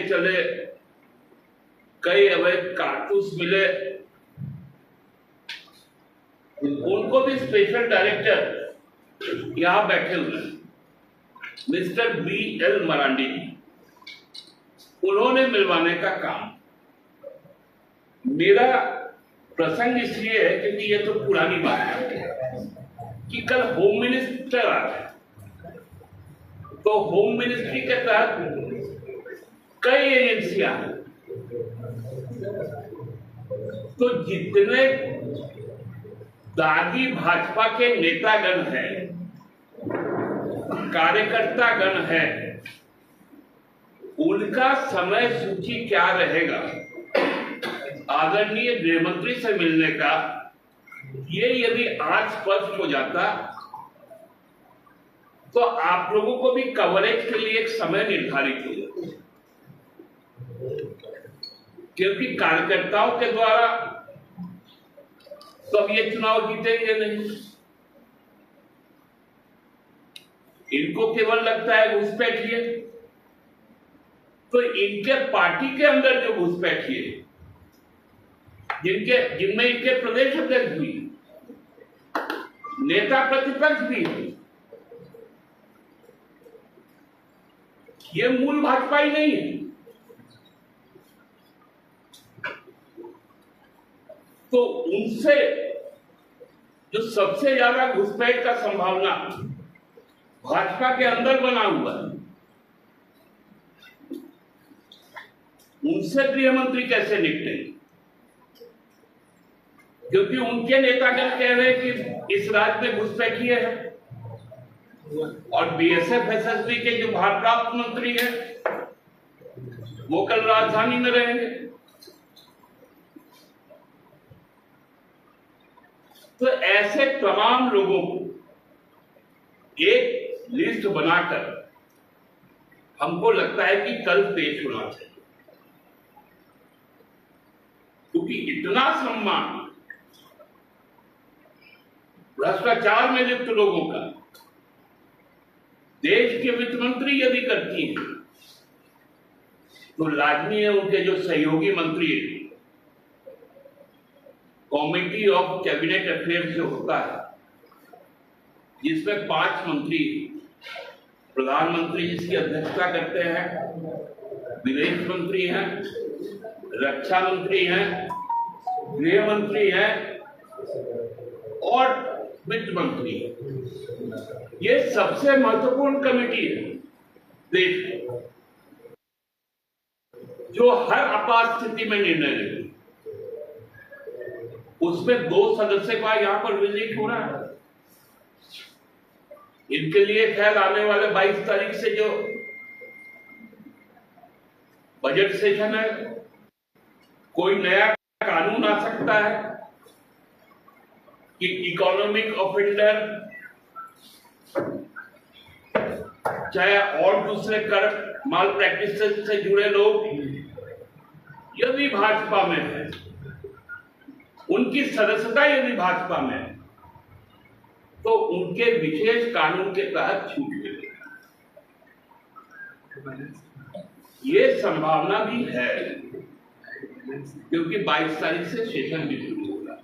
चले, कई अवैध कारतूस मिले, उनको भी स्पेशल डायरेक्टर यहां बैठे हुए मिस्टर BL मरांडी, उन्होंने मिलवाने का काम। मेरा प्रसंग इसलिए है क्योंकि ये तो पुरानी बात है कि कल होम मिनिस्टर आ रहे, तो होम मिनिस्ट्री के तहत कई एजेंसियां हैं, तो जितने दागी भाजपा के नेतागण हैं, कार्यकर्तागण हैं, उनका समय सूची क्या रहेगा आदरणीय गृह मंत्री से मिलने का, ये यदि आज स्पष्ट हो जाता तो आप लोगों को भी कवरेज के लिए एक समय निर्धारित हो जाता, क्योंकि कार्यकर्ताओं के द्वारा तो अब ये चुनाव जीतेंगे नहीं। इनको केवल लगता है घुसपैठिए, तो इनके पार्टी के अंदर जो घुसपैठिए, जिनमें इनके प्रदेश अध्यक्ष भी, नेता प्रतिपक्ष भी है, ये मूल भाजपा ही नहीं है। तो उनसे जो सबसे ज्यादा घुसपैठ का संभावना भाजपा के अंदर बना हुआ है, उनसे गृह मंत्री कैसे निपटेंगे? क्योंकि उनके नेतागण कह रहे हैं कि इस राज्य में घुसपैठिए है, और BSF SSB के जो भारप्राप्त मंत्री हैं वो कल राजधानी में रहेंगे। तो ऐसे तमाम लोगों को एक लिस्ट बनाकर हमको लगता है कि कल पेश होना चाहिए, क्योंकि इतना सम्मान भ्रष्टाचार में लिप्त लोगों का देश के वित्त मंत्री यदि करती है, तो लाजमी है उनके जो सहयोगी मंत्री हैं, कमिटी ऑफ कैबिनेट अफेयर्स जो होता है, जिसमें 5 मंत्री, प्रधानमंत्री जिसकी अध्यक्षता करते हैं, विदेश मंत्री हैं, रक्षा मंत्री हैं, गृह मंत्री हैं और वित्त मंत्री, ये सबसे महत्वपूर्ण कमेटी है देश में, जो हर आपात स्थिति में निर्णय लेगी। उसमें 2 सदस्य का यहां पर विजिट हो रहा है। इनके लिए ख्याल आने वाले 22 तारीख से जो बजट सेशन है, कोई नया कानून आ सकता है कि इकोनॉमिक ऑफेंडर, चाहे और दूसरे कर माल प्रैक्टिस से जुड़े लोग यदि भाजपा में है, उनकी सदस्यता यदि भाजपा में है, तो उनके विशेष कानून के तहत छूट मिलेगी। ये संभावना भी है, क्योंकि 22 तारीख से सेशन भी शुरू हो रहा है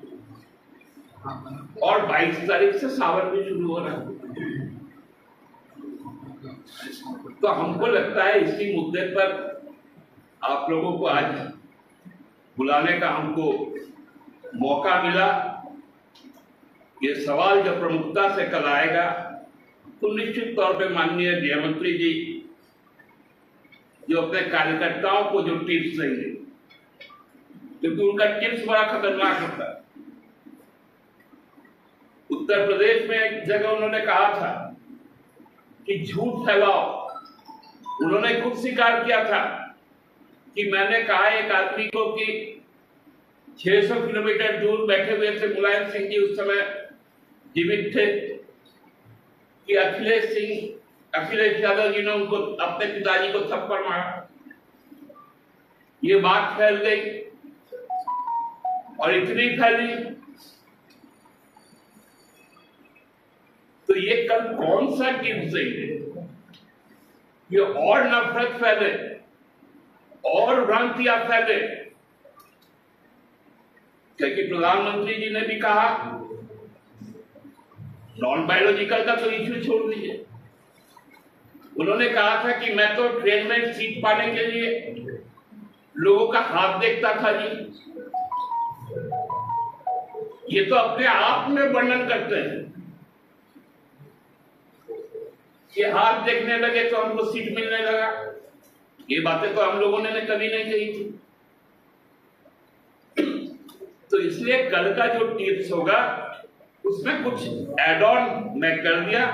और 22 तारीख से सावन भी शुरू हो रहा है। तो हमको लगता है इसी मुद्दे पर आप लोगों को आज बुलाने का हमको मौका मिला। ये सवाल जब प्रमुखता से कल आएगा तो निश्चित तौर पे माननीय गृह मंत्री जी जो अपने कार्यकर्ताओं को जो टिप्स देंगे, क्योंकि उनका टिप्स बड़ा खतरनाक होता है। उत्तर प्रदेश में एक जगह उन्होंने कहा था कि झूठ फैलाओ। उन्होंने खुद स्वीकार किया था कि मैंने कहा एक आदमी को कि 600 किलोमीटर दूर बैठे हुए थे मुलायम सिंह जी, उस समय जीवित थे, कि अखिलेश यादव जी ने उनको अपने पिताजी को थप्पड़ मारा। ये बात फैल गई और इतनी फैली तो ये कल कौन सा टिप्स देंगे, ये और नफरत फैले और भ्रांतियां फैले, क्योंकि प्रधानमंत्री जी ने भी कहा नॉन बायोलॉजिकल का तो इश्यू छोड़ दीजिए, उन्होंने कहा था कि मैं तो ट्रेन में सीट पाने के लिए लोगों का हाथ देखता था जी। ये तो अपने आप में वर्णन करते हैं कि हाथ देखने लगे तो हमको सीट मिलने लगा। ये बातें तो हम लोगों ने कभी नहीं कही थी। तो इसलिए कल का जो टिप्स होगा उसमें कुछ एड ऑन मैं कर दिया।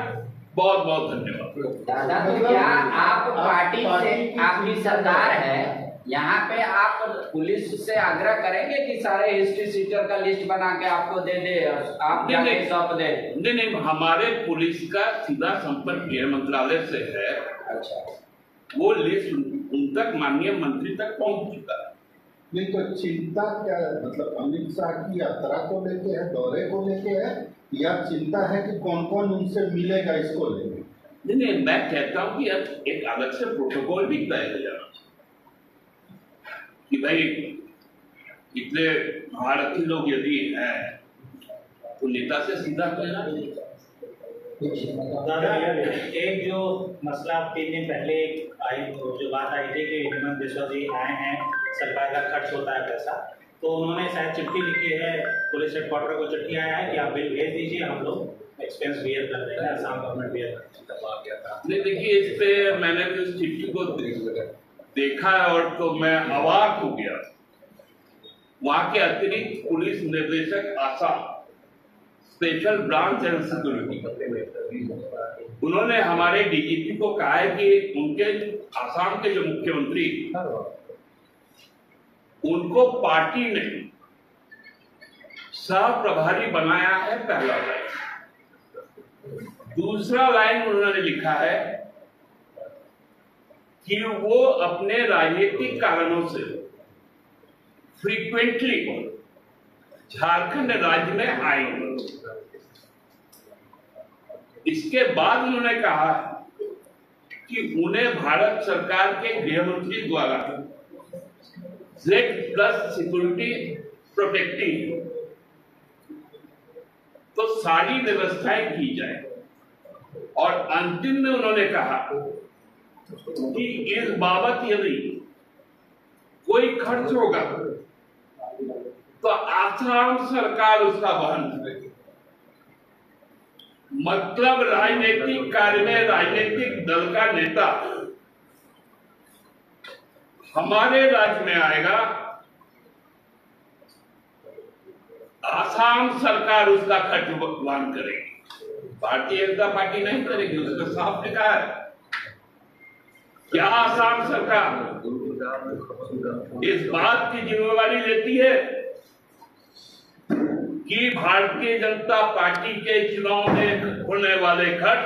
बहुत बहुत धन्यवाद। दादा, तो क्या आप पार्टी से, आपकी सरकार है, यहाँ पे आप पुलिस से आग्रह करेंगे कि सारे हिस्ट्री सीटर का लिस्ट बना के आपको दे दे, आप जाके सौंप दे? नहीं, हमारे पुलिस का सीधा संपर्क गृह मंत्रालय से है। अच्छा, वो लिस्ट उन तक, माननीय मंत्री तक पहुंच चुका है। नहीं तो चिंता क्या है? मतलब अमित शाह की यात्रा को लेके है, दौरे को लेके है, या चिंता है कि कौन कौन उनसे मिलेगा इसको लेके? नहीं, मैं कहता हूँ कि एक अलग से प्रोटोकॉल भी तय हो जाना कि भाई इतने भारतीय लोग यदि हैं तो नेता से सीधा कहना। दादा, एक जो मसला 3 दिन पहले आई, जो बात आई थी कि हेमंत बिस्वा जी आए हैं, सरकार का खर्च होता है पैसा, तो उन्होंने शायद चिट्ठी लिखी है, पुलिस हेडक्वार्टर को चिट्ठी आया है कि आप बिल भेज दीजिए, हम लोग एक्सपेंस बियर कर देंगे, आसाम गवर्नमेंट बियर कर। नहीं, देखिए, इस पे मैंने भी उस चिट्ठी को देखा है और तो मैं अवाक हो गया। वहां के अतिरिक्त पुलिस निदेशक Assam special branch and security, उन्होंने हमारे डीजीपी को कहा है कि उनके आसाम के जो मुख्यमंत्री, उनको पार्टी ने सह प्रभारी बनाया है। पहला लाइन। दूसरा लाइन उन्होंने लिखा है कि वो अपने राजनीतिक कारणों से फ्रीक्वेंटली झारखंड राज्य में आएंगे। इसके बाद उन्होंने कहा कि उन्हें भारत सरकार के गृह मंत्री द्वारा Z+ सिक्योरिटी प्रोटेक्टिंग तो सारी व्यवस्थाएं की जाए। और अंतिम में उन्होंने कहा कि इस बाबत यदि कोई खर्च होगा तो आसाम सरकार उसका वहन करेगी। मतलब राजनीतिक कार्य में राजनीतिक दल का नेता हमारे राज्य में आएगा, आसाम सरकार उसका खर्च वहन करेगी, भारतीय जनता पार्टी नहीं करेगी। उसका साफ लिखा है। क्या आसाम सरकार इस बात की जिम्मेवारी लेती है कि भारतीय जनता पार्टी के चुनाव में होने वाले खर्च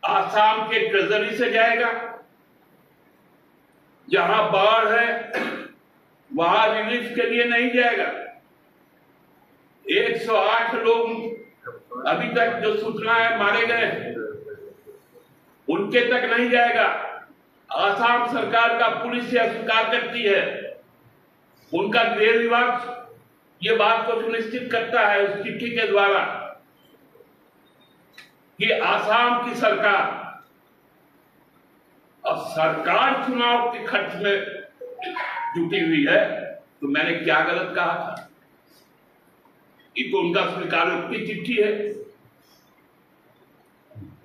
आसाम के ट्रेजरी से जाएगा? जहां बाढ़ है वहां रिलीफ के लिए नहीं जाएगा। 108 लोग अभी तक जो सूचना है मारे गए, उनके तक नहीं जाएगा। आसाम सरकार का पुलिस यह स्वीकार करती है, उनका गृह विभाग ये बात को सुनिश्चित करता है उस चिट्ठी के द्वारा कि आसाम की सरकार, अब सरकार चुनाव के खर्च में जुटी हुई है। तो मैंने क्या गलत कहा था? ये तो उनका स्वीकारोक्ति चिट्ठी है।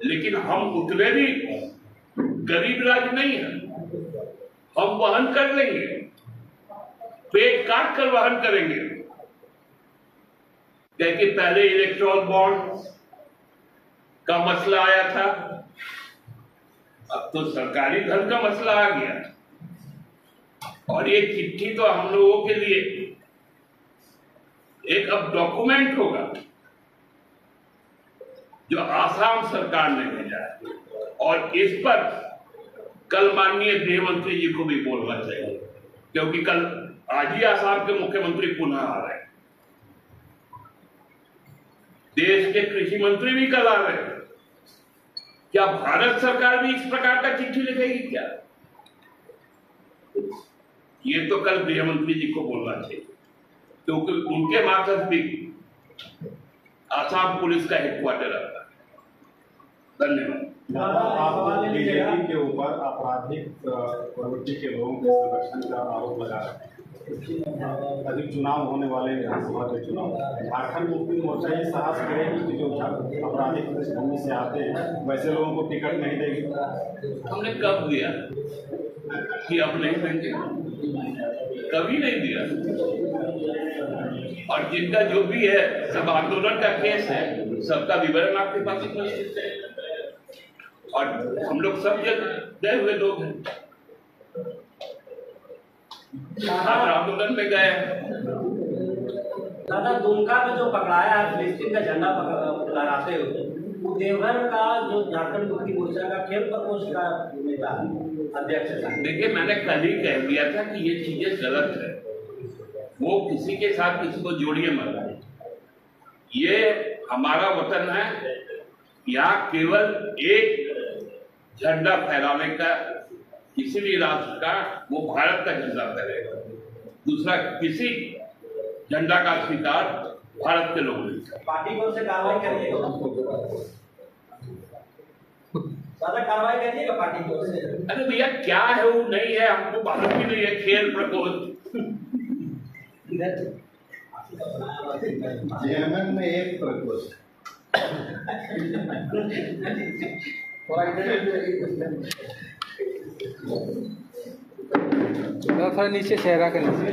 लेकिन हम उतने भी गरीब राज्य नहीं है, हम वहन कर लेंगे, पेट काट कर वहन करेंगे। क्योंकि पहले इलेक्ट्रॉल बॉन्ड का मसला आया था, अब तो सरकारी धन का मसला आ गया। और ये चिट्ठी तो हम लोगों के लिए एक अब डॉक्यूमेंट होगा जो आसाम सरकार ने भेजा है। और इस पर कल माननीय गृह मंत्री जी को भी बोलना चाहिए, क्योंकि कल आज ही आसाम के मुख्यमंत्री पुनः आ रहे हैं, देश के कृषि मंत्री भी कल आ रहे हैं। क्या भारत सरकार भी इस प्रकार का चिट्ठी लिखेगी क्या? ये तो कल गृह मंत्री जी को बोलना चाहिए, क्योंकि उनके मार्फत भी आसाम पुलिस का हेडक्वार्टर आता है। धन्यवाद। आप बीजेपी के ऊपर आपराधिक प्रवृत्ति के लोगों के संरक्षण का आरोप लगा रहे हैं। अधिक चुनाव होने वाले विधानसभा के चुनाव, झारखंड मुक्ति मोर्चा ये साहस करेगी कि जो आपराधिक पृष्ठभूमि से आते हैं वैसे लोगों को टिकट नहीं देगी? हमने कब दिया कि अब नहीं देंगे? कभी नहीं दिया। और जिनका जो भी है सब आंदोलन का केस है, सबका विवरण आपके पास उपस्थित है और हम लोग सब गए हुए लोग हैं, आंदोलन में गए। दादा, दुमका में जो पकड़ाया है फिलिस्तीन का झंडा लहराते हुए, वो देवघर का जो झारखंड मुक्ति मोर्चा का खेल प्रकोष्ठ का नेता अध्यक्ष था। देखिए, मैंने कल ही कह दिया था कि ये चीजें गलत है। वो किसी के साथ किसी को जोड़िए मत। ये हमारा वतन है, यहाँ केवल एक झंडा फहराने का, किसी भी राष्ट्र का, वो भारत का झंडा फहरेगा। दूसरा किसी झंडा का स्वीकार भारत के लोग नहीं करते। पार्टी को से कार्रवाई करिएगा, दादा कार्रवाई करिएगा पार्टी को से। अरे भैया, क्या है वो नहीं है, हमको मालूम भी नहीं है। खेल प्रकोष्ठ जेएमएन में एक प्रकोष्ठ थोड़ा नीचे चेहरा का नीचे।